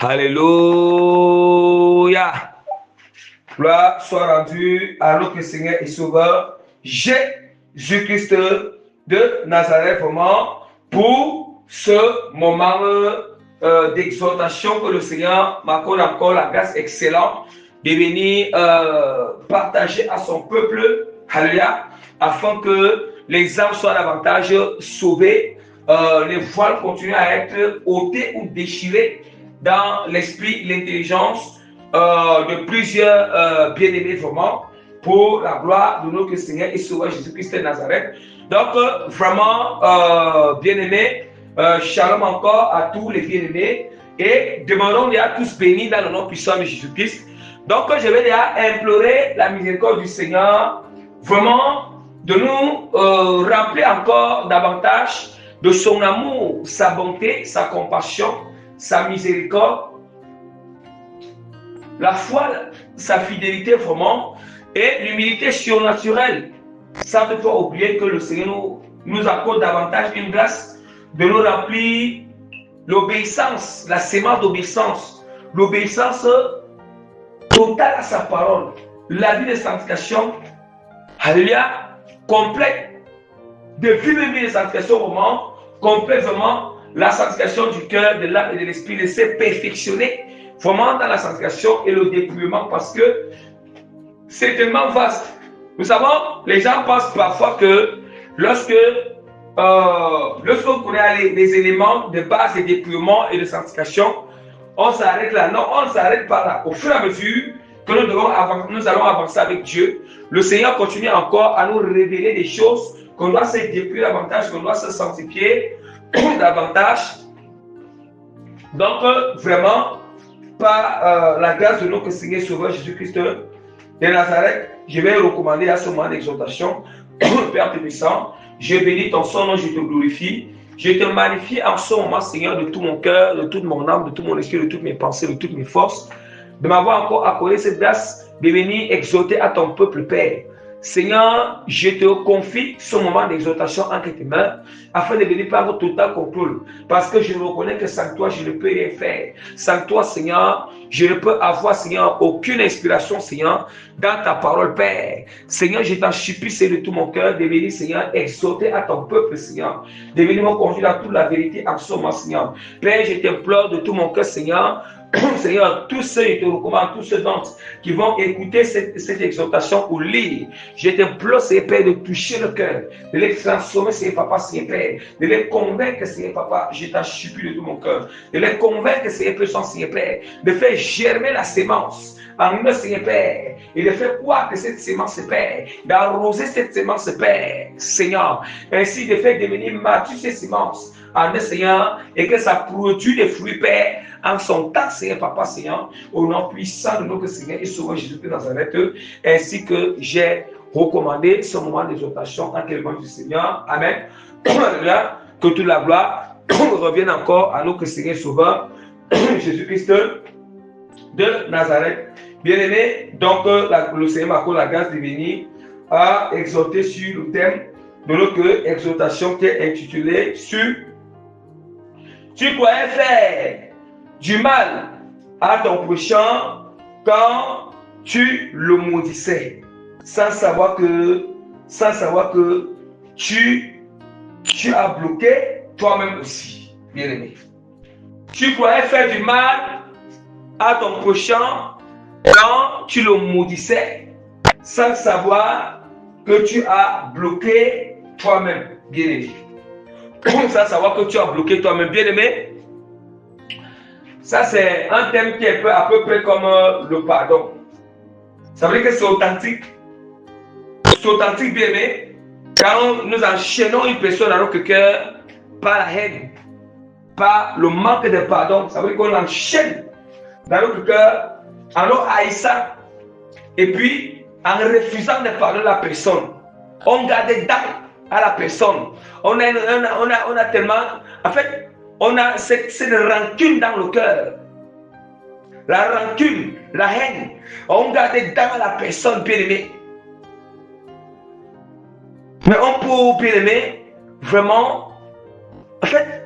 Alléluia. Gloire soit rendue à notre Seigneur et Sauveur Jésus-Christ de Nazareth, vraiment, pour ce moment d'exhortation que le Seigneur m'accorde encore la grâce excellente de venir partager à son peuple, alléluia, afin que les âmes soient davantage sauvées, les voiles continuent à être ôtés ou déchirés dans l'esprit, l'intelligence de plusieurs bien-aimés, vraiment, pour la gloire de notre Seigneur et Sauveur Jésus-Christ de Nazareth. Donc, vraiment, bien-aimés, shalom encore à tous les bien-aimés et demandons à tous bénis dans le nom puissant de Jésus-Christ. Donc, je vais déjà implorer la miséricorde du Seigneur, vraiment, de nous remplir encore davantage de son amour, sa bonté, sa compassion, sa miséricorde, la foi, sa fidélité vraiment, et l'humilité surnaturelle. Sans toutefois oublier que le Seigneur nous accorde davantage une grâce de nous remplir l'obéissance, la sémence d'obéissance, l'obéissance totale à sa parole, la vie de sanctification, alléluia, complète, de vivre une vie de sanctification vraiment, complètement la sanctification du cœur, de l'âme et de l'esprit, de se perfectionner vraiment dans la sanctification et le dépouillement, parce que c'est tellement vaste. Nous savons, les gens pensent parfois que lorsque on connaît les éléments de base de dépouillement et de sanctification, on s'arrête là. Non, on ne s'arrête pas là. Au fur et à mesure que nous allons avancer avec Dieu, le Seigneur continue encore à nous révéler des choses qu'on doit se dépouiller davantage, qu'on doit se sanctifier davantage. Donc, vraiment, par la grâce de notre Seigneur Sauveur Jésus-Christ de Nazareth, je vais recommander à ce moment d'exhortation, Père Tout-Puissant, je bénis ton son, je te glorifie, je te magnifie en ce moment, Seigneur, de tout mon cœur, de toute mon âme, de tout mon esprit, de toutes mes pensées, de toutes mes forces, de m'avoir encore accordé cette grâce de venir exhorter à ton peuple, Père. Seigneur, je te confie ce moment d'exhortation entre tes mains, afin de venir prendre total contrôle, parce que je reconnais que sans toi, je ne peux rien faire. Sans toi, Seigneur, je ne peux avoir, Seigneur, aucune inspiration, Seigneur, dans ta parole, Père. Seigneur, je t'en supplie, c'est de tout mon cœur, de venir, Seigneur, exhorter à ton peuple, Seigneur, de venir me conduire à toute la vérité en ce moment, Seigneur. Père, je t'implore de tout mon cœur, Seigneur, Seigneur, tous ceux, je te recommande, tous ceux d'entre qui vont écouter cette exhortation ou lire, je t'implore, Seigneur Père, de toucher le cœur, de les transformer, Seigneur Papa, Seigneur Père, de les convaincre, Seigneur Papa, je t'en supplie de tout mon cœur, de les convaincre, Seigneur Père, Seigneur Père, de faire germer la sémence en nous, Seigneur Père, et de faire croire que cette sémence, Père, d'arroser cette sémence, Père, Seigneur, ainsi de faire devenir mature cette sémence en nous, Seigneur, et que ça produit des fruits, Père, en son temps, Seigneur Papa, Seigneur, au nom puissant de notre Seigneur et Sauveur Jésus de Nazareth, ainsi que j'ai recommandé ce moment d'exhortation en les mains du Seigneur. Amen. Que toute la gloire revienne encore à notre Seigneur et Sauveur Jésus-Christ de Nazareth. Bien-aimé, donc le Seigneur m'accorde la grâce de venir à exhorter sur le thème de notre exhortation qui est intitulée sur tu croyais faire du mal à ton prochain quand tu le maudissais, sans savoir que tu as bloqué toi-même aussi, bien-aimé. Tu croyais faire du mal à ton prochain quand tu le maudissais, sans savoir que tu as bloqué toi-même, bien-aimé. Sans savoir que tu as bloqué toi-même, bien-aimé. Ça, c'est un thème qui est à peu près comme le pardon. Ça veut dire que c'est authentique. C'est authentique, bien aimé. Quand nous enchaînons une personne dans notre cœur par la haine, par le manque de pardon, ça veut dire qu'on l'enchaîne dans notre cœur en nous haïssant et puis en refusant de pardonner la personne. On garde dedans à la personne. On a tellement... En fait, on a cette rancune dans le cœur. La rancune, la haine. On garde dans la personne, bien-aimée. Mais on peut, bien-aimé, vraiment... En fait,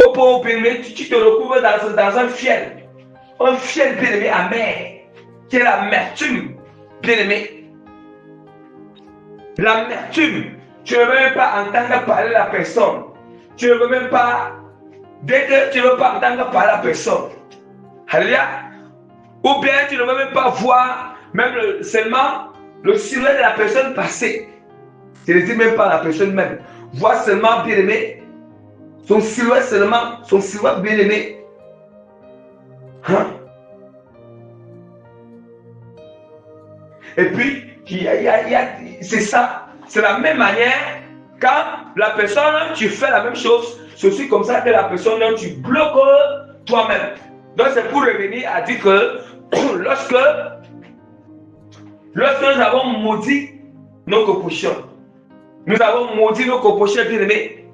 on peut, bien-aimé, tu te recouvres dans un fiel. un fiel bien-aimé amer, qui est l'amertume, bien-aimé. L'amertume, tu ne veux même pas entendre parler de la personne. Tu ne veux même pas, dès que tu ne veux pas entendre parler de la personne. Alléluia. Ou bien tu ne veux même pas voir, même seulement le silhouette de la personne passer. Je ne dis même pas la personne même. Vois seulement bien-aimé, son silhouette seulement, son silhouette bien-aimé. Hein? Et puis, c'est ça. C'est la même manière, quand la personne, tu fais la même chose, c'est aussi comme ça que la personne, tu bloques toi-même. Donc, c'est pour revenir à dire que lorsque nous avons maudit nos copochons, nous avons maudit nos copochons bien-aimés,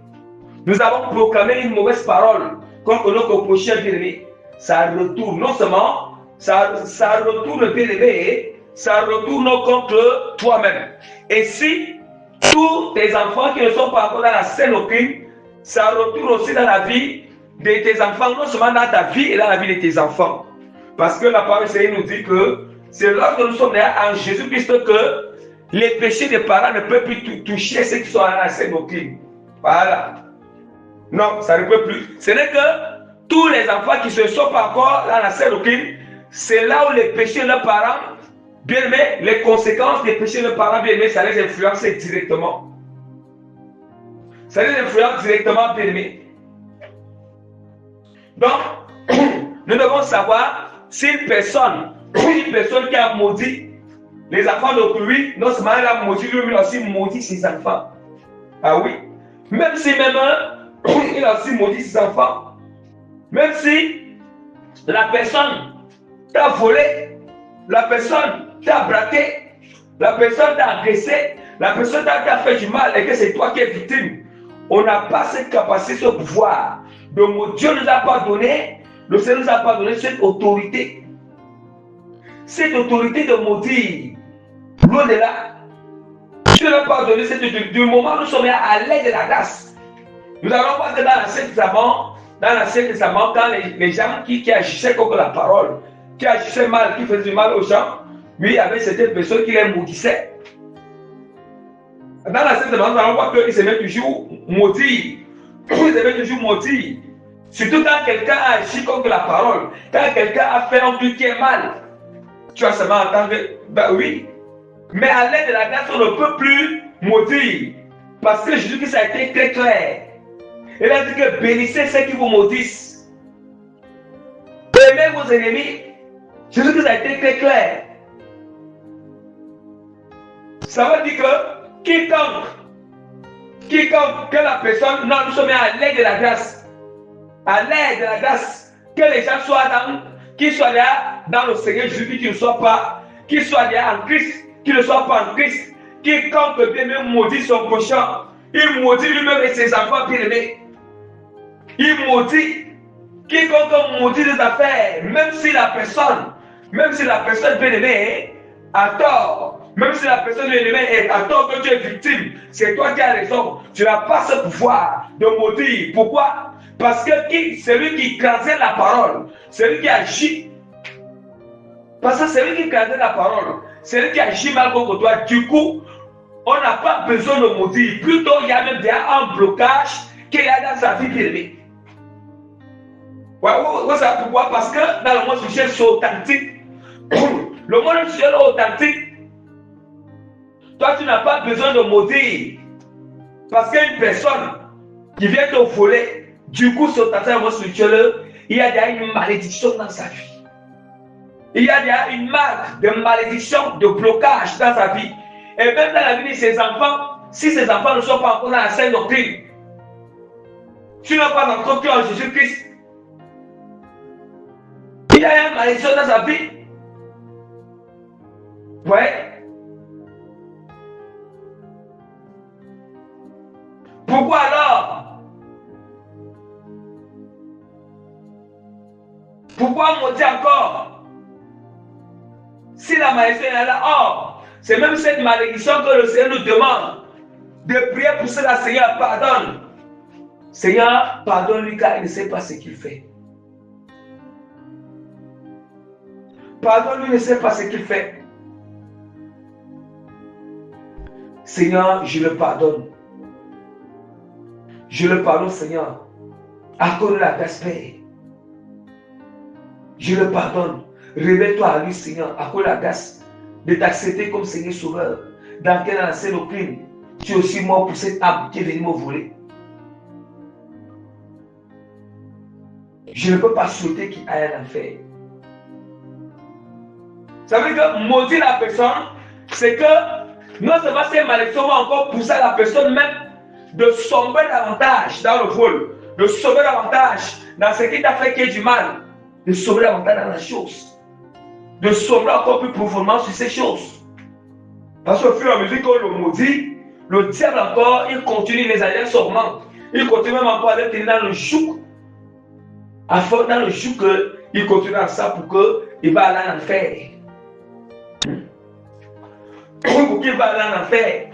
nous avons proclamé une mauvaise parole contre nos copochons bien-aimés, ça retourne, non seulement, ça retourne bien-aimé, ça retourne contre toi-même. Et si tous tes enfants qui ne sont pas encore dans la scène aucune, ça retourne aussi dans la vie de tes enfants, non seulement dans ta vie et dans la vie de tes enfants. Parce que la parole du Seigneur nous dit que c'est lorsque nous sommes en Jésus-Christ que les péchés des parents ne peuvent plus toucher ceux qui sont dans la scène aucune. Voilà. Non, ça ne peut plus. Ce n'est que tous les enfants qui ne sont pas encore dans la scène aucune, c'est là où les péchés de leurs parents, bien aimés, les conséquences des péchés de leurs parents, bien aimés, ça les influence directement. Ça les influence directement, bien aimés. Donc, nous devons savoir si une personne qui a maudit les enfants d'autrui, non seulement elle a maudit lui, mais aussi maudit ses enfants. Ah oui. Même si il a aussi maudit ses enfants. Même si la personne t'a volé, la personne t'a braqué, la personne t'a agressé, la personne t'a fait du mal et que c'est toi qui es victime. On n'a pas cette capacité, ce pouvoir. Donc Dieu ne nous a pas donné, le Seigneur ne nous a pas donné cette autorité. Cette autorité de maudire. Loin de là. Dieu n'a pas donné cette autorité. Du moment où nous sommes à l'aide de la grâce. Nous allons voir que dans l'Ancien Testament, quand les gens qui agissaient contre la parole, qui agissaient mal, qui faisaient du mal aux gens, lui, il y avait certaines personnes qui les maudissaient. Dans l'Ancien Testament, nous allons voir qu'ils se mettent toujours maudits. Ils se mettent toujours maudits. Surtout quand quelqu'un a agi contre la parole, quand quelqu'un a fait un truc qui est mal. Tu vas seulement entendre, ben oui. Mais à l'aide de la grâce, on ne peut plus maudire. Parce que Jésus-Christ a été très clair. Il a dit que bénissez ceux qui vous maudissent. Aimez vos ennemis. Jésus-Christ a été très clair. Ça veut dire que quiconque que la personne, non, nous sommes à l'aide de la grâce. À l'aide de la grâce. Que les gens soient qu'ils soient là dans le Seigneur Jésus-Christ, qu'ils ne soient pas, qu'ils soient là en Christ, qu'ils ne soient pas en Christ. Quiconque bien-aimé maudit son prochain, il maudit lui-même et ses enfants bien-aimés. Il maudit. Quiconque maudit des affaires, même si la personne bien-aimée a tort, même si la personne bien-aimée est à tort, que tu es victime, c'est toi qui as raison. Tu n'as pas ce pouvoir de maudire. Pourquoi? Parce que celui qui écrasait la parole, celui qui agit, parce que celui qui écrasait la parole, celui qui agit mal contre toi, du coup, on n'a pas besoin de maudire. Plutôt, il y a même un blocage qu'il y a dans sa vie bien-aimée. Ouais, ça pourquoi? Parce que dans le monde spirituel, c'est authentique. Le monde spirituel est authentique. Toi, tu n'as pas besoin de maudire. Parce qu'une personne qui vient te voler, du coup, sur ta terre spirituelle, il y a déjà une malédiction dans sa vie. Il y a déjà une marque de malédiction, de blocage dans sa vie. Et même dans la vie de ses enfants, si ses enfants ne sont pas encore dans la sainte doctrine, tu n'as pas encore cru en Jésus-Christ, il y a une malédiction dans sa vie. Ouais. Pourquoi alors? Pourquoi maudire encore? Si la malédiction est là, or, c'est même cette malédiction que le Seigneur nous demande de prier pour cela. Seigneur, pardonne. Seigneur, pardonne-lui car il ne sait pas ce qu'il fait. Pardon, lui ne sait pas ce qu'il fait. Seigneur, je le pardonne. Je le pardonne, Seigneur. Accorde la grâce, Père. Je le pardonne. Révèle-toi à lui, Seigneur. Accorde la grâce de t'accepter comme Seigneur Sauveur. Dans quelle ancienne au crime, tu es aussi mort pour cette âme qui est venue me voler. Je ne peux pas souhaiter qu'il aille en enfer. Ça veut dire que maudire la personne, c'est que non seulement ces malédictions vont encore pousser la personne même de sombrer davantage dans le vol, de sombrer davantage dans ce qui t'a fait qu'il y ait du mal, de sombrer davantage dans la chose, de sombrer encore plus profondément sur ces choses. Parce qu'au fur et à mesure qu'on le maudit, le diable encore, il continue, les alliances augmentent. Il continue même encore à le tenir dans le joug. Afin dans le joug qu'il continue dans ça pour qu'il va aller en enfer. Pour qu'il va aller en enfer.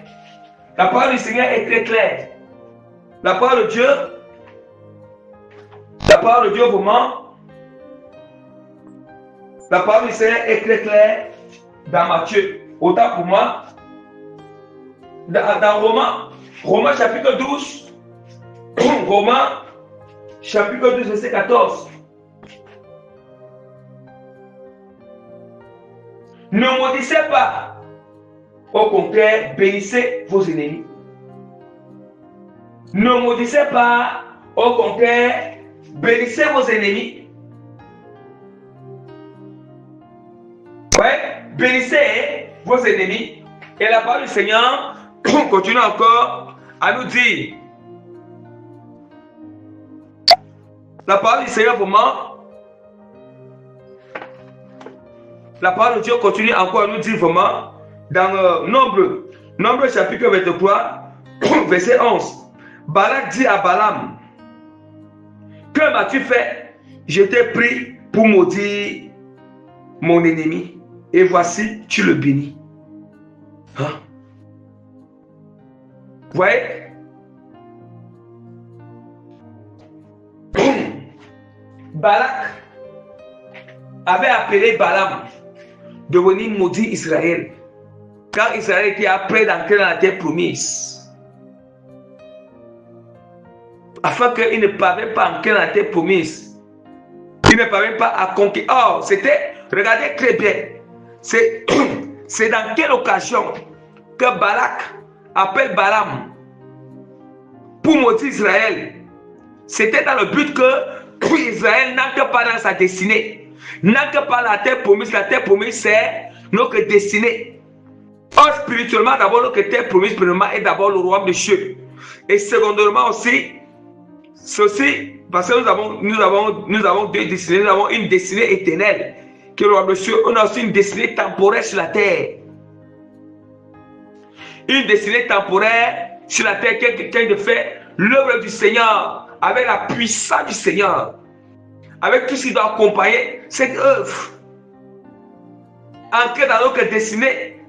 La parole du Seigneur est très claire. La parole de Dieu vraiment, la parole du Seigneur est très claire dans Matthieu. Autant pour moi, dans Romains chapitre 12, Romains chapitre 12, verset 14. Ne maudissez pas, au contraire, bénissez vos ennemis. Ne maudissez pas, au contraire, bénissez vos ennemis. Ouais, bénissez vos ennemis. Et la parole du Seigneur continue encore à nous dire. La parole du Seigneur vraiment. La parole de Dieu continue encore à nous dire vraiment dans Nombre chapitre 23, verset 11. Balak dit à Balaam, que m'as-tu fait? Je t'ai pris pour maudire mon ennemi, et voici, tu le bénis. Hein? Vous voyez? Balak avait appelé Balaam de venir maudire Israël quand Israël était après d'entrer dans la terre promise, afin qu'il ne parvienne pas à entrer dans la terre promise, il ne parvienne pas à conquérir. Oh, c'était, regardez très bien, c'est dans quelle occasion que Balak appelle Balaam pour maudire Israël. C'était dans le but que Israël n'entre pas dans sa destinée, n'entre pas la terre promise. La terre promise, c'est notre destinée. Or, spirituellement, d'abord, notre terre promise, premièrement, est d'abord le royaume des cieux. Et secondairement aussi, ceci, parce que nous avons deux destinées. Nous avons une destinée éternelle, qui est le royaume des cieux. On a aussi une destinée temporaire sur la terre. Une destinée temporaire sur la terre, quelqu'un de fait l'œuvre du Seigneur, avec la puissance du Seigneur, avec tout ce qui doit accompagner cette œuvre. Entrer dans notre destinée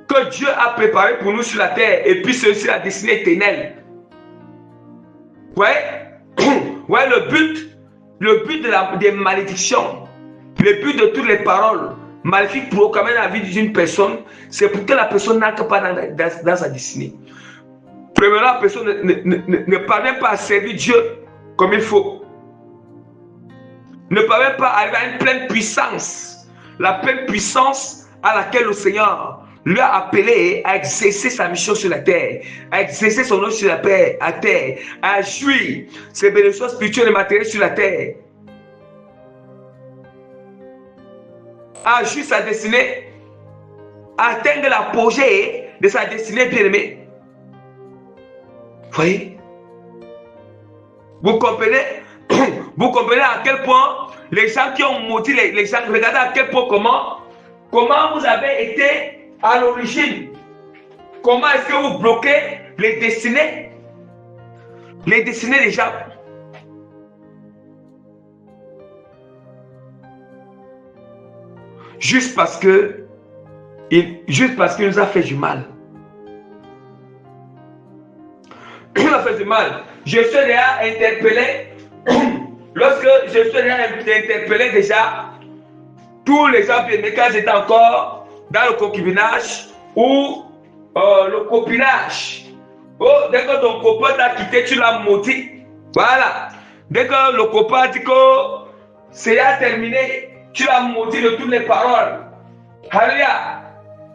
que Dieu a préparée pour nous sur la terre, et puis c'est aussi la destinée éternelle. Ouais, le but des malédictions, le but de toutes les paroles maléfiques proclamées dans la vie d'une personne, c'est pour que la personne n'entre pas dans sa destinée. Premièrement, la personne ne parvient pas à servir Dieu comme il faut. Ne parvient pas à arriver à une pleine puissance. La pleine puissance à laquelle le Seigneur lui a appelé à exercer sa mission sur la terre, à exercer son œuvre sur la terre, à jouir ses bénédictions spirituelles et matérielles sur la terre, à jouir sa destinée, à atteindre l'apogée de sa destinée bien-aimée. Vous voyez? Vous comprenez? Vous comprenez à quel point les gens qui ont maudit les gens, regardez à quel point comment vous avez été à l'origine. Comment est-ce que vous bloquez les destinées des gens? Juste parce qu'il nous a fait du mal. Il nous a fait du mal. Je suis déjà interpellé. Lorsque je suis déjà interpellé déjà tous les gens bien-aimés, quand j'étais encore dans le concubinage ou le copinage. Oh, dès que ton copain t'a quitté, tu l'as maudit. Voilà. Dès que le copain dit que c'est terminé, tu l'as maudit de toutes les paroles. Alléluia.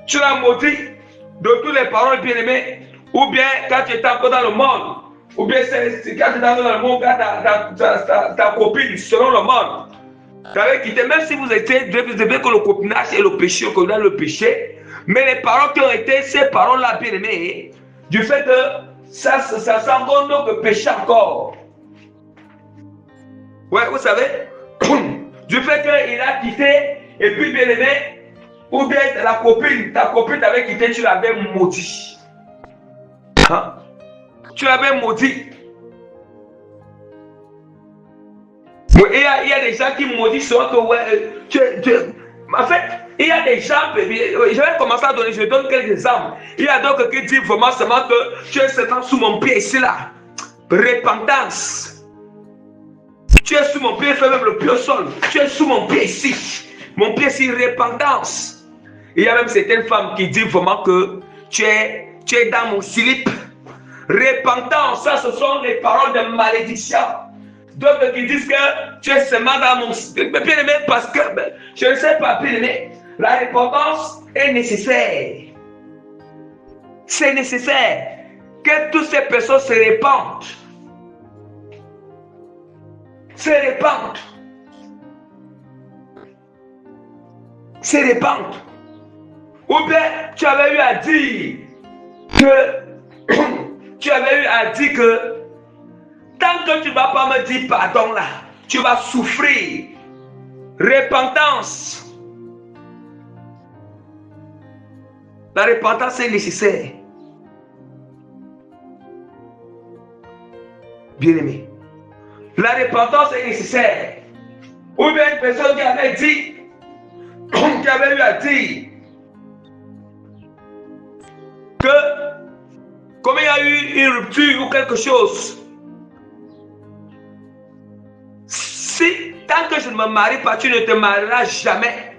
Tu l'as maudit de toutes les paroles bien-aimées. Ou bien quand tu es encore dans le monde. Ou bien c'est quand tu es dans le monde, quand ta copine, selon le monde. Tu avais quitté, même si vous étiez, devez que le copinage et le péché, qu'on a le péché. Mais les paroles qui ont été, ces paroles-là bien-aimées, du fait que ça sent encore notre péché encore. Ouais, vous savez, du fait qu'il a quitté, et puis bien aimé, ou bien ta copine t'avait quitté, tu l'avais maudit. Hein? Tu l'avais maudit. Il y a des gens qui maudissent souvent que, ouais, en fait, il y a des gens, je vais commencer à donner, je donne quelques exemples. Il y a d'autres qui disent vraiment seulement que tu es seulement sous mon pied ici là. Repentance. Tu es sous mon pied, fais même le pied au sol. Tu es sous mon pied ici. Mon pied ici, repentance. Il y a même certaines femmes qui disent vraiment que tu es dans mon slip. Repentance, ça ce sont les paroles de malédiction. D'autres qui disent que tu es seulement dans mon slip. Mais bien aimé, parce que je ne sais pas, bien aimé, la repentance est nécessaire. C'est nécessaire que toutes ces personnes se répandent. Se répandent. Se répandent. Ou bien tu avais eu à dire que tant que tu ne vas pas me dire pardon là, tu vas souffrir. Repentance. La repentance est nécessaire. Bien-aimé. La repentance est nécessaire. Ou bien une personne qui avait eu à dire que comme il y a eu une rupture ou quelque chose, si tant que je ne me marie pas, tu ne te marieras jamais.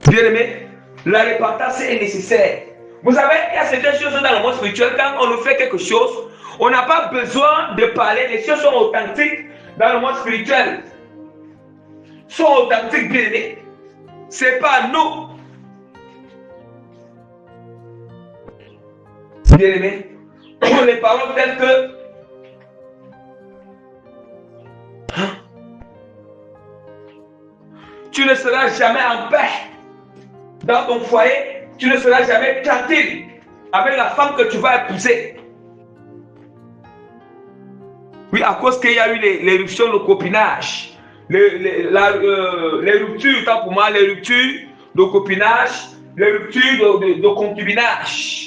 Bien-aimé, la repentance est nécessaire. Vous savez, il y a certaines choses dans le monde spirituel, quand on nous fait quelque chose, on n'a pas besoin de parler, les choses sont authentiques dans le monde spirituel. Sont authentiques, bien aimés. C'est pas nous. Bien aimé, les paroles telles que tu ne seras jamais en paix dans ton foyer, tu ne seras jamais tranquille avec la femme que tu vas épouser. Oui, à cause qu'il y a eu l'éruption de copinage, les ruptures, tant pour moi, les ruptures de copinage, les ruptures de concubinage.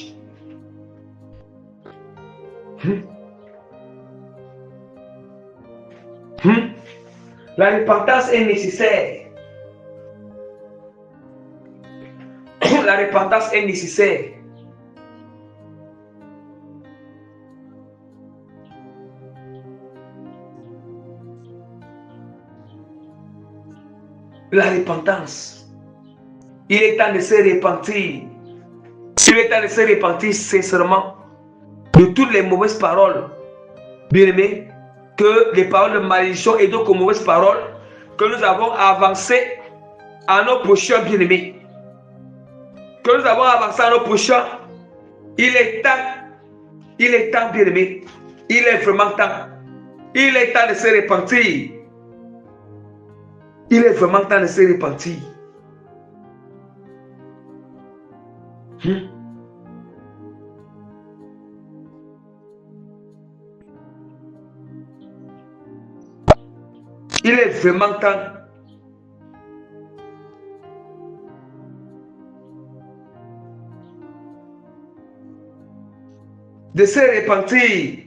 La repentance est nécessaire. La repentance est nécessaire. La repentance. Il est temps de se repentir. Il est temps de se repentir sincèrement de toutes les mauvaises paroles, bien aimés, que les paroles de malédiction et d'autres mauvaises paroles que nous avons avancées à nos prochains bien-aimés. Que nous avons avancé à nos prochains. Il est temps, bien-aimés. Il est vraiment temps. Il est temps de se repentir. Il est vraiment temps de se repentir. Il est vraiment temps de se repentir.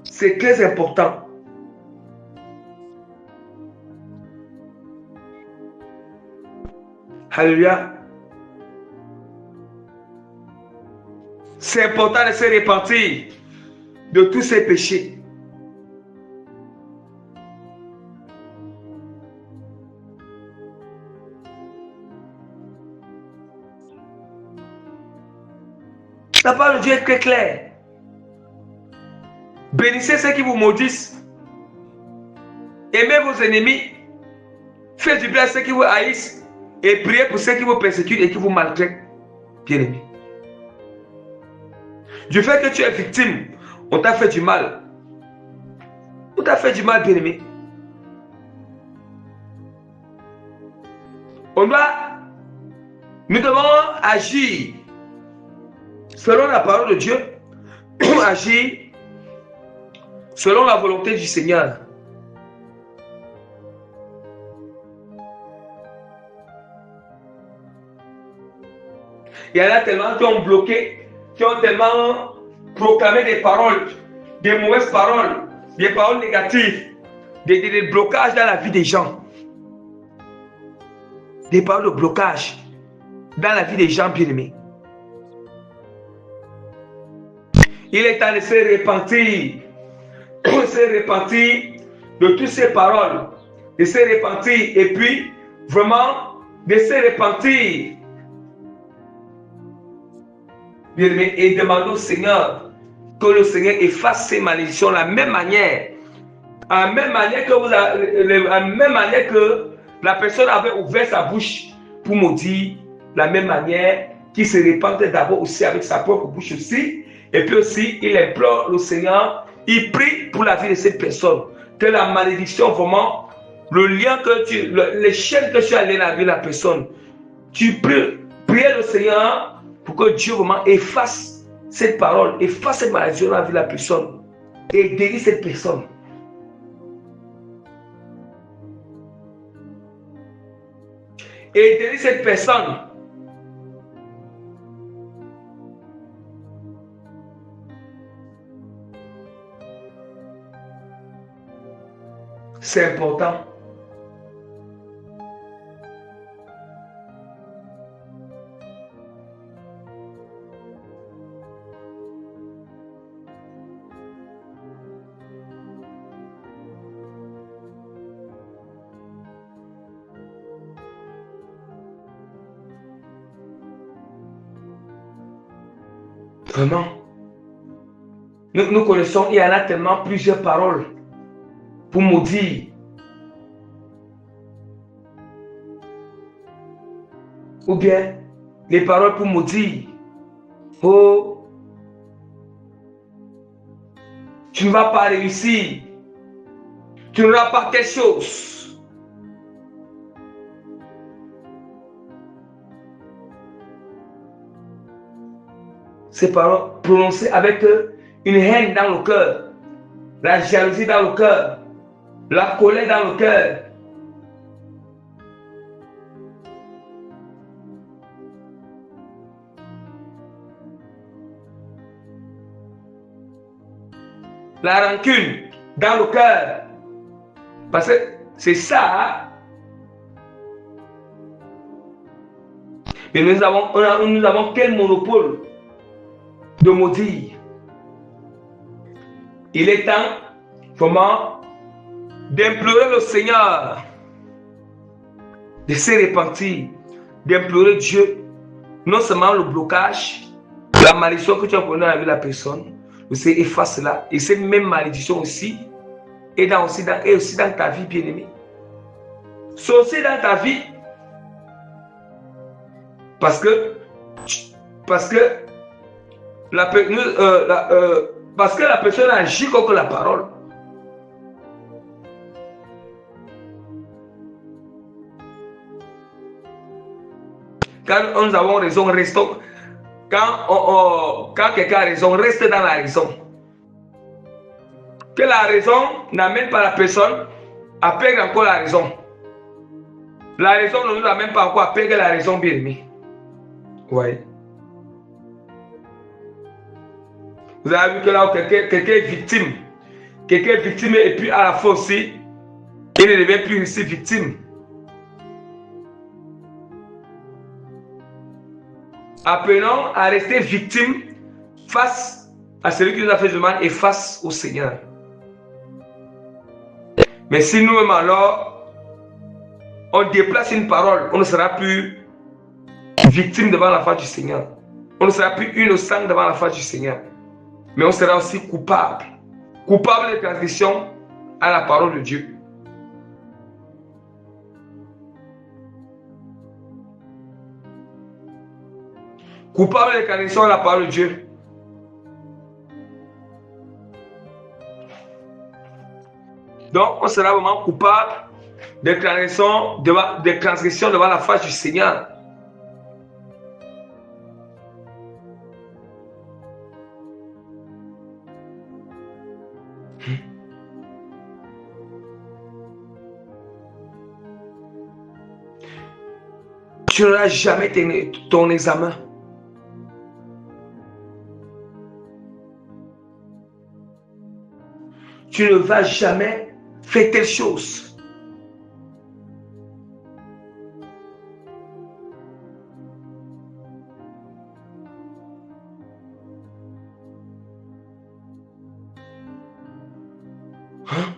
C'est très important. Alléluia. C'est important de se repentir de tous ces péchés. La parole de Dieu est très claire. Bénissez ceux qui vous maudissent. Aimez vos ennemis. Faites du bien à ceux qui vous haïssent. Et priez pour ceux qui vous persécutent et qui vous maltraitent. Bien-aimé. Du fait que tu es victime, on t'a fait du mal. On t'a fait du mal, bien-aimé. Nous devons agir selon la parole de Dieu, agir selon la volonté du Seigneur. Il y en a tellement qui ont bloqué, qui ont tellement proclamé des paroles, des mauvaises paroles, des paroles négatives, des blocages dans la vie des gens. Des paroles de blocage dans la vie des gens bien-aimés. Il est temps de se repentir, de toutes ces paroles, de se repentir et puis vraiment de se repentir. Bien-aimé, et demander au Seigneur que le Seigneur efface ces malédictions de la même manière. À la même manière que la personne avait ouvert sa bouche pour maudire, la même manière qu'il se répande d'abord aussi avec sa propre bouche aussi. Et puis aussi, il implore le Seigneur, il prie pour la vie de cette personne. Que la malédiction, vraiment, le lien que les chaînes que tu as liées dans la vie de la personne, tu pries le Seigneur pour que Dieu vraiment efface cette parole, efface cette malédiction dans la vie de la personne et guérit cette personne. Et guérir cette personne. C'est important. Vraiment. Nous connaissons, il y en a tellement plusieurs paroles pour maudire. Ou bien les paroles pour maudire. Oh, tu ne vas pas réussir. Tu n'auras pas quelque chose. Ces paroles prononcées avec une haine dans le cœur, la jalousie dans le cœur, la colère dans le cœur. La rancune dans le cœur. Parce que c'est ça. Mais nous avons quel monopole de maudire? Il est temps vraiment d'implorer le Seigneur, de se repentir, d'implorer Dieu, non seulement le blocage, la malédiction que tu as connue dans la vie de la personne, c'est efface cela. Et cette même malédiction aussi, et aussi dans ta vie, bien-aimé. C'est aussi dans ta vie. Parce que la personne agit contre la parole. Quand nous avons raison, restons. Quand quelqu'un a raison, reste dans la raison. Que la raison n'amène pas la personne à perdre encore la raison. La raison ne nous amène pas encore à perdre la raison, bien aimé. Oui. Vous avez vu que là, quelqu'un est victime. Quelqu'un est victime et puis à la fois aussi, il ne devient plus aussi victime. Apprenons à rester victime face à celui qui nous a fait du mal et face au Seigneur. Mais si nous-mêmes alors, on déplace une parole, on ne sera plus victime devant la face du Seigneur. On ne sera plus innocent devant la face du Seigneur. Mais on sera aussi coupable. Coupable de transgression à la parole de Dieu. Coupable de transgression à la parole de Dieu. Donc, on sera vraiment coupable de transgression devant la face du Seigneur. Tu n'auras jamais ton examen. Tu ne vas jamais faire telle chose. Hein?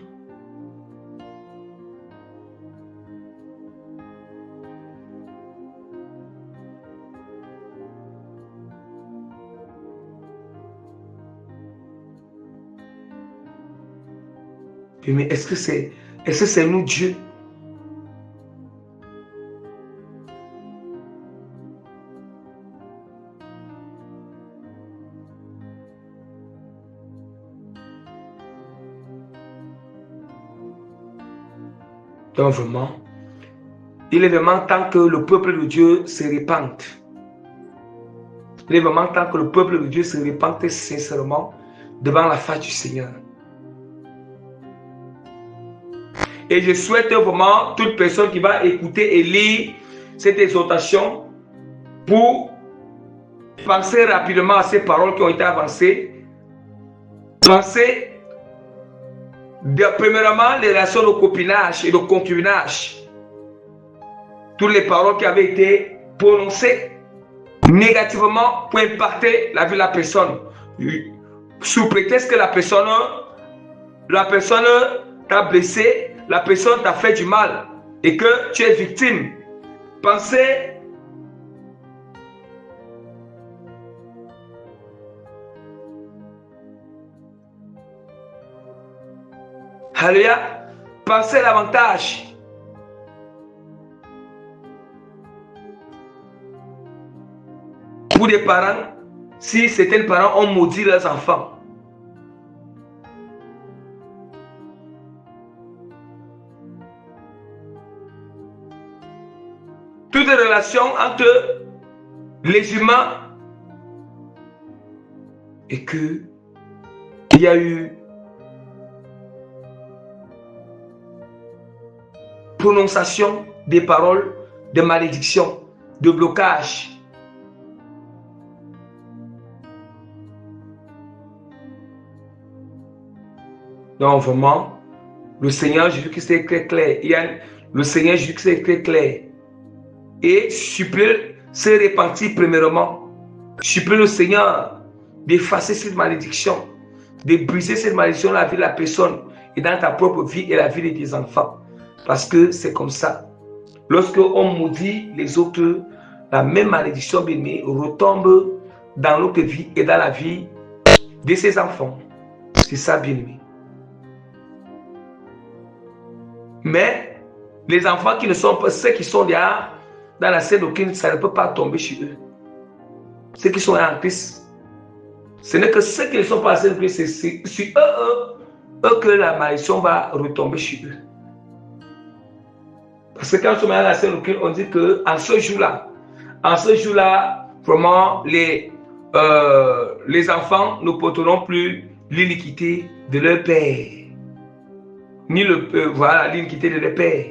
Mais est-ce que c'est nous Dieu? Donc vraiment, il est vraiment temps que le peuple de Dieu se répande. Il est vraiment temps que le peuple de Dieu se répande sincèrement devant la face du Seigneur. Et je souhaite vraiment toute personne qui va écouter et lire cette exhortation pour penser rapidement à ces paroles qui ont été avancées. Penser premièrement les relations de copinage et de concubinage. Toutes les paroles qui avaient été prononcées négativement pour impacter la vie de la personne. Sous prétexte que la personne t'a blessé, la personne t'a fait du mal et que tu es victime. Pensez alléluia, pensez l'avantage. Pour des parents, si certains parents ont maudit leurs enfants. Toute relation entre les humains et que il y a eu prononciation des paroles de malédiction, de blocage. Donc vraiment, le Seigneur Jésus-Christ est très clair. Le Seigneur Jésus-Christ est très clair. Et supplie se repentir premièrement. Supplie le Seigneur d'effacer cette malédiction, de briser cette malédiction dans la vie de la personne et dans ta propre vie et la vie de tes enfants. Parce que c'est comme ça. Lorsque on maudit les autres, la même malédiction bien-aimée retombe dans notre vie et dans la vie de ses enfants. C'est ça bien-aimé. Mais les enfants qui ne sont pas, ceux qui sont déjà dans la scène d'aucune, ça ne peut pas tomber chez eux. Ceux qui sont en Christ, ce n'est que ceux qui ne sont pas en scène de Christ, c'est sur eux que la malédiction va retomber chez eux. Parce que quand on est dans la scène d'aucune, on dit qu'en ce jour-là, vraiment, les enfants ne porteront plus l'iniquité de leur père. Ni l'iniquité de leur père.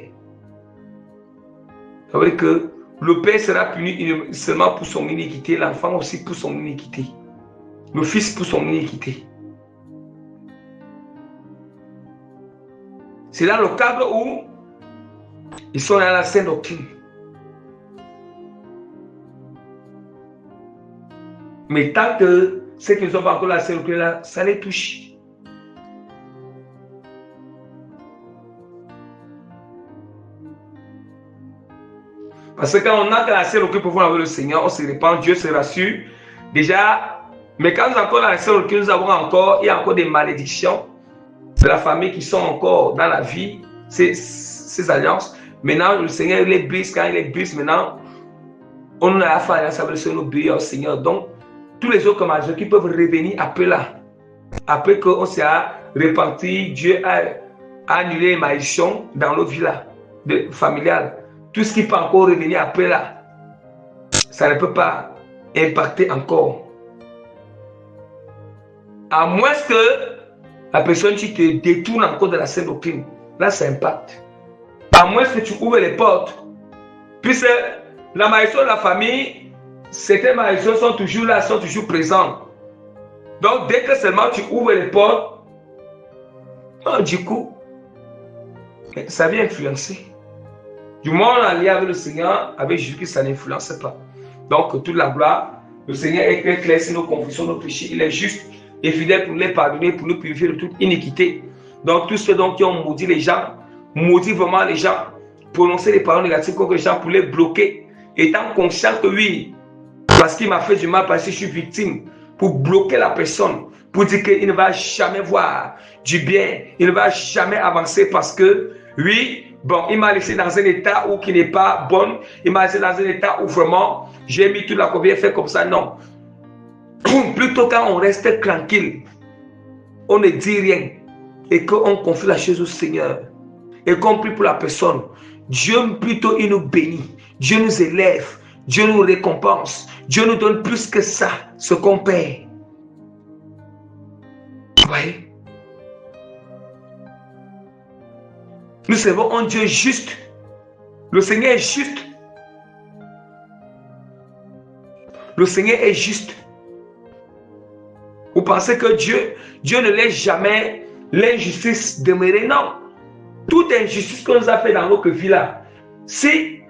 Ça veut dire que le père sera puni seulement pour son iniquité, l'enfant aussi pour son iniquité. Le fils pour son iniquité. C'est dans le cadre où ils sont dans la sainte doctrine. Mais tant que ceux qui ne sont pas encore dans la sainte doctrine, ça les touche. Parce que quand on entre dans la sainte doctrine pour voir avec le Seigneur, on se répand, Dieu se rassure Déjà, mais quand nous encore dans la saison que nous avons encore, il y a encore des malédictions de la famille qui sont encore dans la vie, ces alliances. Maintenant, le Seigneur les brise. Quand il les brise, maintenant, on a fait alliance avec le Seigneur, obéir au Seigneur. Donc, tous les autres maladies qui peuvent revenir après là, après qu'on s'est repenti, Dieu a annulé les malédictions dans notre vie là, familiale. Tout ce qui peut encore revenir après là, ça ne peut pas impacter encore. À moins que la personne qui te détourne encore de la sainte doctrine, là ça impacte. À moins que tu ouvres les portes. Puisque la malédiction de la famille, certaines malédictions sont toujours là, sont toujours présentes. Donc dès que seulement tu ouvres les portes, du coup, ça vient influencer. Du moment où on est lié avec le Seigneur, avec Jésus-Christ, ça n'influence pas. Donc toute la gloire, le Seigneur est très clair sur nos confessions, nos péchés. Il est juste et fidèle pour nous les pardonner, pour nous purifier de toute iniquité. Donc tous ceux qui ont maudit les gens, maudit vraiment les gens, prononcer les paroles négatives contre les gens pour les bloquer, étant conscient que oui, parce qu'il m'a fait du mal, parce que je suis victime, pour bloquer la personne, pour dire qu'il ne va jamais voir du bien, il ne va jamais avancer parce que oui, bon, il m'a laissé dans un état où qui n'est pas bon, il m'a laissé dans un état où vraiment j'ai mis toute la confiance, fait comme ça, non. Plutôt quand on reste tranquille, on ne dit rien et qu'on confie la chose au Seigneur et qu'on prie pour la personne, Dieu plutôt il nous bénit, Dieu nous élève, Dieu nous récompense, Dieu nous donne plus que ça, ce qu'on paie. Vous voyez? Nous servons un Dieu juste. Le Seigneur est juste. Le Seigneur est juste. Vous pensez que Dieu ne laisse jamais l'injustice demeurer? Non. Toute injustice qu'on nous a fait dans notre vie là, si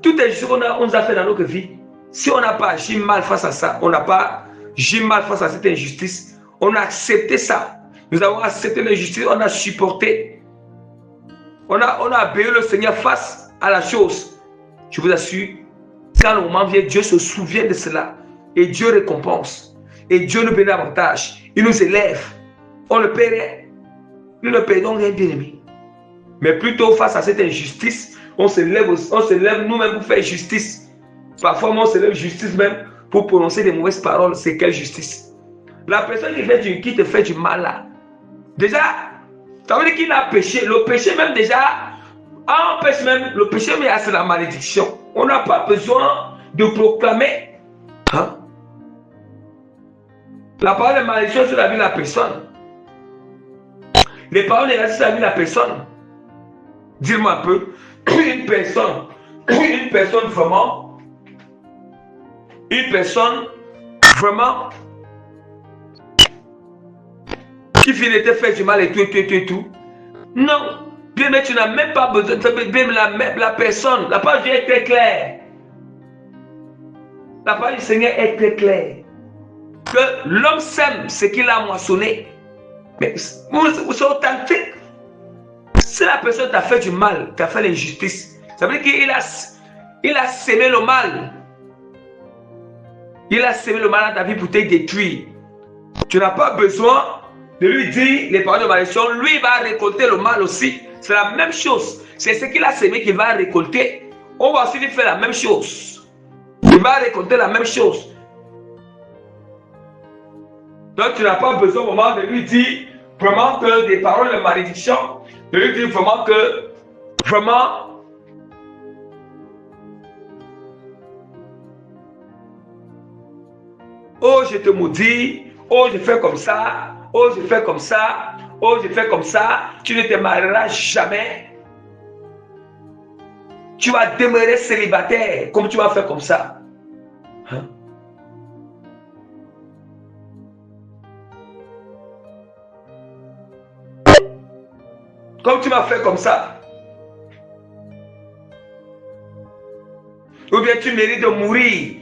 toute injustice qu'on nous a fait dans notre vie, si on n'a pas agi mal face à ça, on n'a pas agi mal face à cette injustice, on a accepté ça. Nous avons accepté l'injustice, on a supporté. On a obéi le Seigneur face à la chose. Je vous assure, quand le moment vient, Dieu se souvient de cela. Et Dieu récompense. Et Dieu nous bénit davantage. Il nous élève. On ne paie rien. Nous ne payons rien, bien aimé. Mais plutôt face à cette injustice, on se lève nous-mêmes pour faire justice. Parfois, on se lève justice même pour prononcer des mauvaises paroles. C'est quelle justice? La personne qui te fait du mal là, déjà, ça veut dire qu'il a péché. Le péché même déjà, empêche même, le péché mais c'est la malédiction. On n'a pas besoin de proclamer. Hein? La parole de malédiction sur la vie de la personne. Les paroles négatives sur la vie de la personne. Dis-moi un peu, une personne vraiment, qui finit de te faire du mal et tout. Non, bien mais tu n'as même pas besoin de la personne. La parole de Dieu est très claire. La parole du Seigneur est très claire. Que l'homme sème ce qu'il a moissonné. Mais c'est authentique. Si la personne t'a fait du mal, t'a fait l'injustice, ça veut dire qu'il a sémé le mal. Il a sémé le mal dans ta vie pour te détruire. Tu n'as pas besoin de lui dire les paroles de malédiction. Lui, il va récolter le mal aussi. C'est la même chose. C'est ce qu'il a sémé qu'il va récolter. On va aussi lui faire la même chose. Il va récolter la même chose. Donc, tu n'as pas besoin vraiment de lui dire vraiment que des paroles de malédiction, de lui dire vraiment que, vraiment, oh, je te maudis, oh, je fais comme ça, oh, je fais comme ça, oh, je fais comme ça, tu ne te marieras jamais. Tu vas demeurer célibataire, comme tu vas faire comme ça. Hein? Comme tu m'as fait comme ça. Ou bien tu mérites de mourir.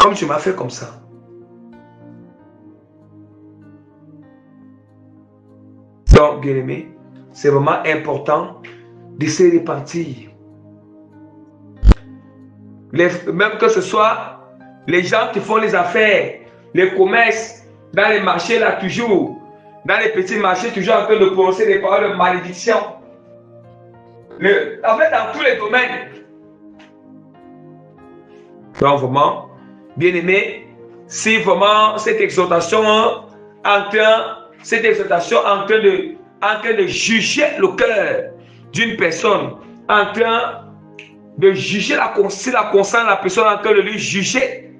Comme tu m'as fait comme ça. Donc, bien aimé, c'est vraiment important de se repentir. Même que ce soit les gens qui font les affaires, les commerces, dans les marchés là toujours, dans les petits marchés toujours en train de prononcer des paroles de malédiction. En fait, dans tous les domaines. Donc vraiment, bien aimé, si vraiment cette exhortation en train de juger le cœur d'une personne, en train de juger si la conscience de la personne en train de lui juger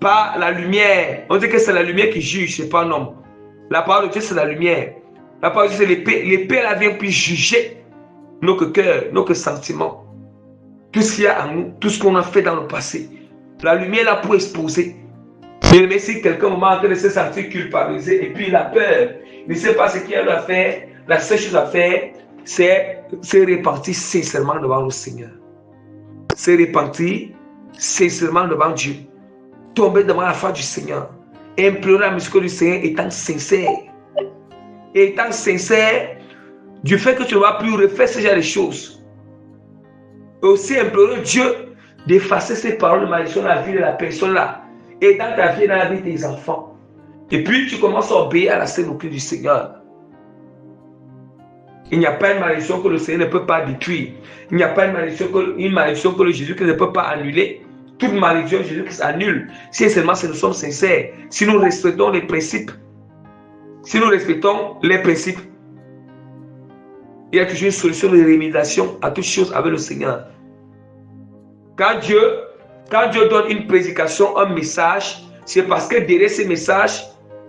par la lumière. On dit que c'est la lumière qui juge, c'est pas un homme. La parole de Dieu, c'est la lumière. La parole de Dieu, c'est l'épée. L'épée, elle vient puis juger notre cœur, notre sentiment. Tout ce qu'il y a en nous, tout ce qu'on a fait dans le passé. La lumière là pour exposer. Mais si quelqu'un est en train de se sentir culpabilisé et puis il a peur, il ne sait pas ce qu'il a à faire, la seule chose à faire, c'est se repentir sincèrement devant le Seigneur. Se repentir sincèrement devant Dieu. Tomber devant la face du Seigneur. Implorer la miséricorde du Seigneur étant sincère. Étant sincère du fait que tu ne vas plus refaire ce genre de choses. Et aussi implorer Dieu d'effacer ces paroles de malédiction dans la vie de la personne là. Et dans ta vie, dans la vie de tes enfants. Et puis tu commences à obéir à la sainte doctrine du Seigneur. Il n'y a pas une malédiction que le Seigneur ne peut pas détruire. Il n'y a pas une malédiction que le Jésus-Christ ne peut pas annuler. Toute malédiction, Jésus-Christ annule. Si seulement nous sommes sincères, si nous respectons les principes, il y a toujours une solution de rémédiation à toutes choses avec le Seigneur. Quand Dieu donne une prédication, un message, c'est parce que derrière ce message,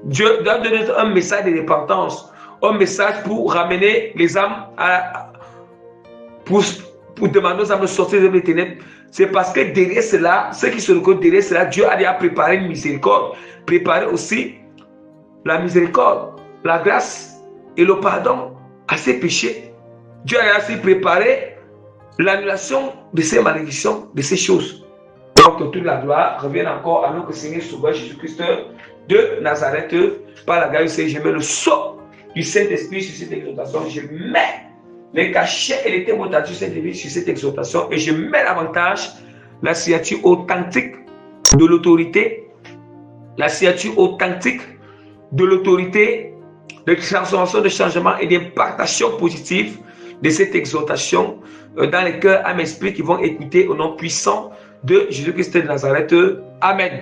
Dieu doit donner un message de repentance, un message pour ramener les âmes pour demander aux âmes de sortir des ténèbres. C'est parce que derrière cela, ceux qui se reconnaissent derrière cela, Dieu a déjà préparé une miséricorde, préparé aussi la miséricorde, la grâce et le pardon à ses péchés. Dieu a aussi préparé l'annulation de ces malédictions, de ces choses. Donc que toute la gloire revienne encore à notre Seigneur Sauveur Jésus-Christ de Nazareth. Par la grâce du Seigneur, je mets le sceau du Saint-Esprit sur cette exhortation. Je mets les cachets et les témoignages du Saint-Esprit sur cette exhortation et je mets davantage la signature authentique de l'autorité, de transformation, de changement et d'impactation positive de cette exhortation dans les cœurs, âmes, esprits qui vont écouter au nom puissant de Jésus-Christ de Nazareth. Amen.